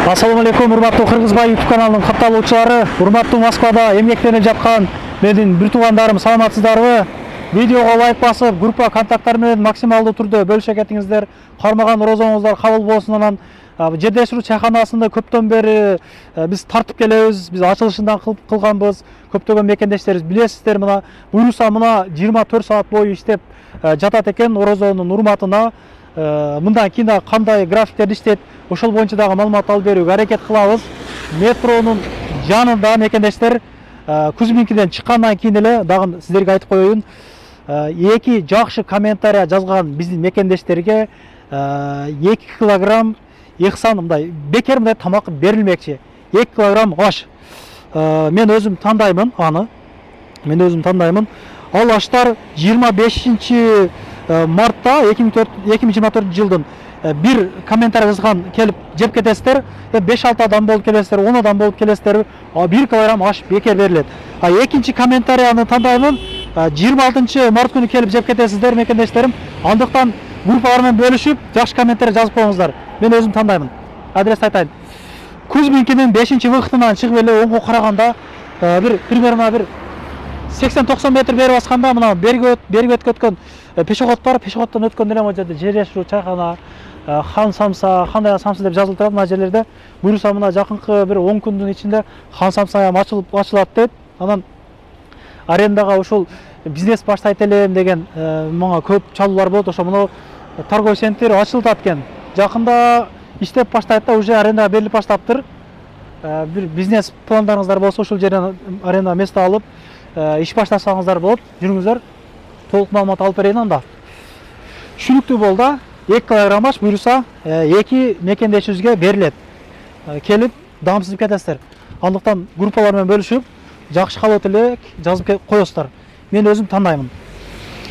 Ассаламу алейкум, урматтуу Кыргызбай YouTube каналынын катталуучулары, урматтуу Москвада эмгектенип жаткан менин бир туугандарым, саламатсыздарбы? Видеого лайк басып, группа контакттар менен максималдуу түрдө бөлүшө кетиңиздер. Кармаган орозоңуздар кабыл болсун. Анан Жедешру чайханасында көптөн бери биз тартып келебиз. Биз ачылышындан кылганбыз. Көптөгөн мекендештерибиз билесиздер, мына буюрса мына 24 саат бою иштеп жатат экен орозонун урматына. Мындан кийин кандай графиктерди иштейт, ошол боюнча дагы маалымат алып берүүгө аракет кылабыз. Метронун жанында мекендештер Кузьминкиден чыккандан кийин эле дагы сиздерге айтып коеюн, эки жакшы комментарий жазган биздин мекендештерге 2 килограмм ыхсан мындай бекер мындай тамак берилмекчи. 2 килограмм аш. Мен өзүм тандаймын аны. Ал аштар 25 мартта 2024 жылдын бир комментарий жазган келип жеп кетесиздер. 5-6 адам болуп келесиздер, 10 адам болуп келесиздер. 1 килограмм аш бекер берилет. Экинчи комментарийны тандаймын. 26 март күнү келип жеп кетесиздер мекендештерим. Андыктан группалар менен бөлүшүп, жакшы комментарий жазып коюңуздар. Мен өзүм тандаймын. Адрес айтайын. Кузьминкинин 5-выхтынан чыгып эле оңго караганда бир примерно бир 80-90 метр бери басканда мына берги өткөн пешоход бар. Пешоходдон өткөндө эле могу жерде Жедешру чайхана, Хан Самса, кандай самса деп жазылып турат мына жерлерде. Буюрса мына жакынкы бир 10 күндүн ичинде Хан Самса ачылат дейт. Анан арендага ушул бизнес баштайт элем деген мага көп чалуулар болот. Ошо мына торговый центр ачылат экен. Жакында иштеп баштайт да, уже арендага берилип баштаптыр. Бир бизнес пландарыңыздар болсо ушул жерден аренда место алып иш баштасаңыздар болот. Жүрүңүздөр. Толук маалымат алып берейин анда. Түшүнүктүү болду. 2 килограмм аш буюрса 2 мекендешибизге берилет. Келип дамсызып кетесиздер. Андыктан группалар менен бөлүшүп, жакшы кабыл элек жазып коесуздар. Мен өзүм тандаймын.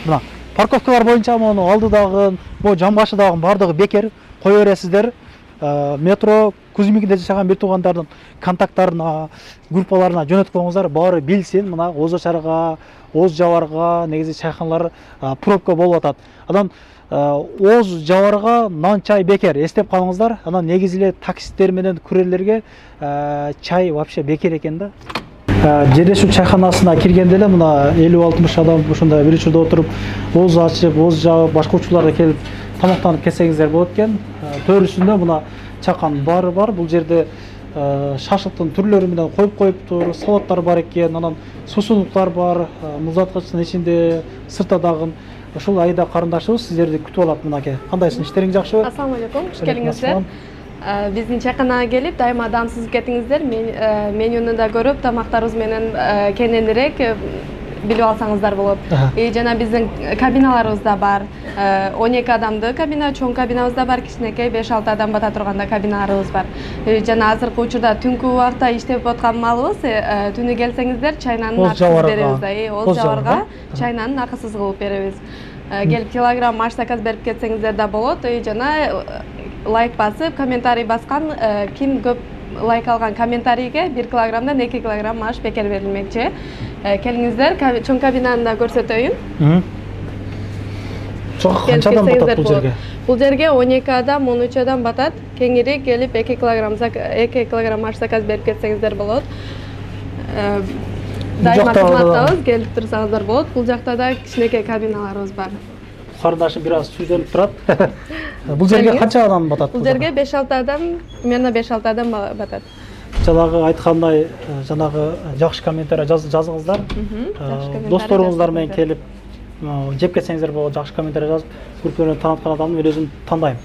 Мына парковкалар боюнча мону алдыдагы, могу жамбашыдагы бардыгы бекер кое бересиздер. Метро Кузьминкиде жашаган бир туугандардын контакттарына, группаларына жөнөтүп коюңуздар, баары билсин. Мына Оз Ошарга, Оз Жабарга негизи чайханалар пробка болуп атат. Анан Оз Жабарга нан чай бекер, эстеп калыңыздар. Анан негизи эле таксисттер менен күрөрлөргө чай вообще бекер экен да. Жедешру чайханасына киргенде эле мына 50-60 адам ушундай бир учурда отуруп, Оз ачып, Оз жаап, башка учурларда келип тамактанып кетсеңиздер болот экен. Төрүсүндө мына чакан бары бар. Бул жерде шашлыктын түрлөрү менен коюптур, салаттар бар экен, анан сусундуктар бар, муздаткычтын ичинде, сыртта дагы. Ошол Айда карындашыбыз сиздерди күтүп алат мынакей. Кандайсың, иштериң жакшыбы? Ассаламу алейкум, куш келиңиздер. Биздин чайханага келип, дайыма дамсызып кетиңиздер. Менюну да көрүп, тамактарыбыз менен кененирээк билип алсаңыздар болот. Жана биздин кабиналарыбыз да бар. 12 адамды кабина, чоң кабинабыз да бар, кичинекей 5-6 адам бата турганда кабиналарыбыз бар. Жана азыркы учурда түнкү убакта иштеп аткан малыбыз, түнү келсеңиздер чайнанын акысыз беребиз да. Оз Жабарга чайнанын акысыз кылып беребиз. Келип килограмм аш заказ берип кетсеңиздер да болот. Жана лайк басып, комментарий баскан, ким көп лайк алган комментарийге 1 килограммдан 2 килограмм аш бекер берилмекчи. Келиңиздер, чоң кабинаны да көрсөтөйүн. Канча адам батат бул жерге? Бул жерге 12 адам, 13 адам батат. Кеңири келип 2 килограмм аш заказ берип кетсеңиздер болот. Дайыма кызматтабыз, келип турсаңыздар болот. Бул жакта да кичинекей кабиналарыбыз бар. Карындашым бир аз сүздөнүп турат. Бул жерге канча адам батат? Бул жерге 5-6 адам, примерно 5-6 адам батат. Жанагы айткандай, жанагы жакшы комментарий жазыңыздар. Досторуңуздар менен келип жеп кетсеңиздер болот, жакшы комментарий жазып, группалардан таныткан адамды мен өзүм тандайм.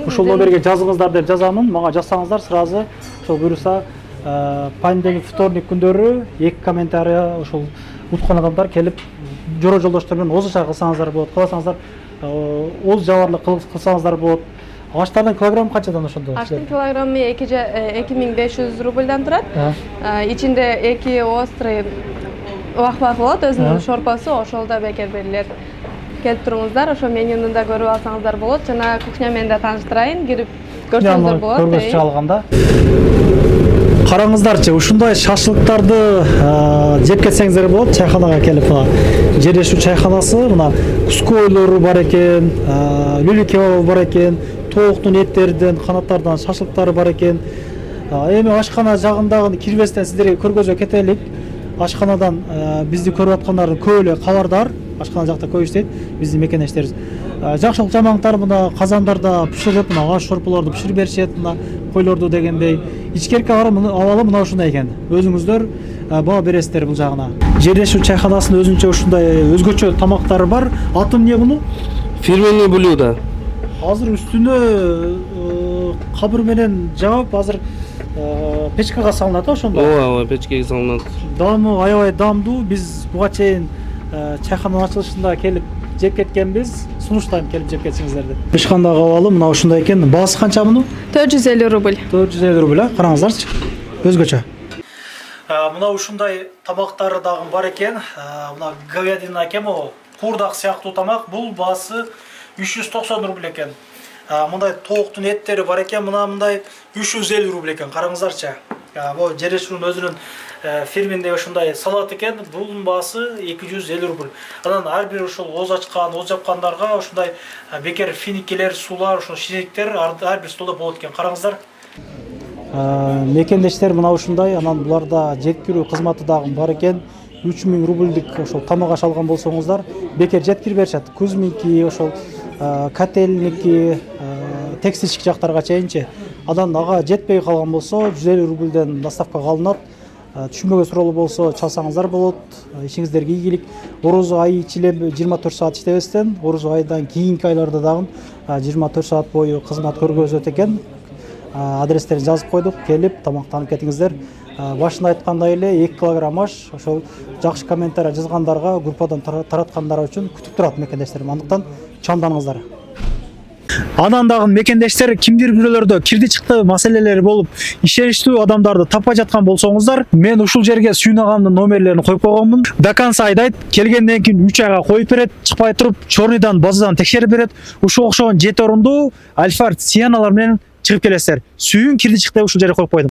Ушул номерге жазыңыздар деп жазамын. Мага жазсаңыздар сразу ошол буюрса понедельник, вторник күндөрү 2 комментарий ошол уткан адамдар келип жора жолдоштор менен Оз Ошар кылсаңыздар болот. Кылсаңыздар Оз Жабарлык кылсаңыздар болот. Аштардын килограммы канчадан ошондо? Аштын килограммы 2500 рубльдан турат. Ичинде 2 острый вах-вах болот, өзүнүн шорпосу, ошол да бекер берилет. Келип туруңуздар, ошо менюну да көрүп алсаңыздар болот. Жана кухня менен да тааныштырайын, кирип көрсөңүздөр болот. Көргөзчү алганда. Караңыздарчы, ушундай шашлыктарды жеп кетсеңиздер болот. Чайханага келип, Жедешру чайханасы, мына кускойлору бар экен, люли кебабы бар экен, тооктун эттерден, канаттардан шашлыктары бар экен. Эми ашкана жагындагы кирбестен сиздерге көргөзө кетелик. Ашканадан бизди көрүп аткандардын көп эле кабардар. Ашкана жакта көп иштейт биздин мекендештерибиз. Жакшылык жамандыктар мына казандарда пиширилип, мына аш шорпуларды пиширип беришет, мына койлорду дегендей. Ичкерки абалы мына ушундай экен. Өзүңүздөр баа бересиздер бул жагына. Жерлешүү чайханасынын өзүнчө ушундай өзгөчө тамактары бар. Аты эмне муну? Фирменный блюдо. Азыр үстүнө кабыр менен жаап, азыр печкага салынат, ошондо. Ооба, печкеге салынат. Дамы аябай дамдуу. Биз буга чейин чайхананын ачылышында келип жеп кеткенбиз. Сунуштайм келип жеп кетсеңиздерди. Эч кандай абалы мына ушундай экен. Баасы канча муну? 450 рубль. 450 рубль, караңыздарчы. Өзгөчө. Мына ушундай тамактары дагы бар экен. Мына говядина экен, курдак сыяктуу тамак. Бул баасы 390 рубль экен. Мындай тооктун эттери бар экен. Мындай 350 рубль экен. Караңыздарчы. Бул жерлешүүнүн өзүнүн фирменде ушундай салат экен. Бунун баасы 250 рубль. Анан ар бир ушул оз ачкан, оз жапкандарга ушундай бекер финикелер, суулар, ушул шириктер ар бир столдо болот экен. Караңыздар. Мекендештер мына ушундай. Анан буларда жеткирүү кызматы дагы бар экен. 3000 рубльдик ошол тамак аш алган болсоңуздар бекер жеткирип беришет. Кузминки, ошол котельники, текстильщик жактарга чейинчи. Анан ага жетпей калган болсо 150 рубльден доставкага алынат. Түшүнбөгөн суроолор болсо чалсаңыздар болот. Ишиңиздерге ийгилик. Ороз айы ичиле 24 саат иштебестен, ороз айдан кийинки айларда дагы 24 саат бою кызмат көргөзөт экен. Адрестерин жазып койдук, келип тамактанып кетиңиздер. Башында айткандай эле 2 килограмм аш ошол жакшы комментарий жазгандарга, группадан тараткандар үчүн күтүп турат мекендештерим. Андыктан чамданыңыздар. Анан дагы мекендештер кимдир бирөөлөрдө кирди чыкты маселелери болуп, ишеништүү адамдарды таппай жаткан болсоңуздар, мен ушул жерге Сүйүн агамдын номерлерин коюп койгонмун. До конца айдайт, келгенден кийин 3 айга коюп берет, чыкпай туруп, чорныйдан базадан текшерип берет. Ушул окшогон 7 орундуу Альфард Сиеналар менен чыгып келесиздер. Сүйүн кирди чыкты ушул жерге коюп койдум.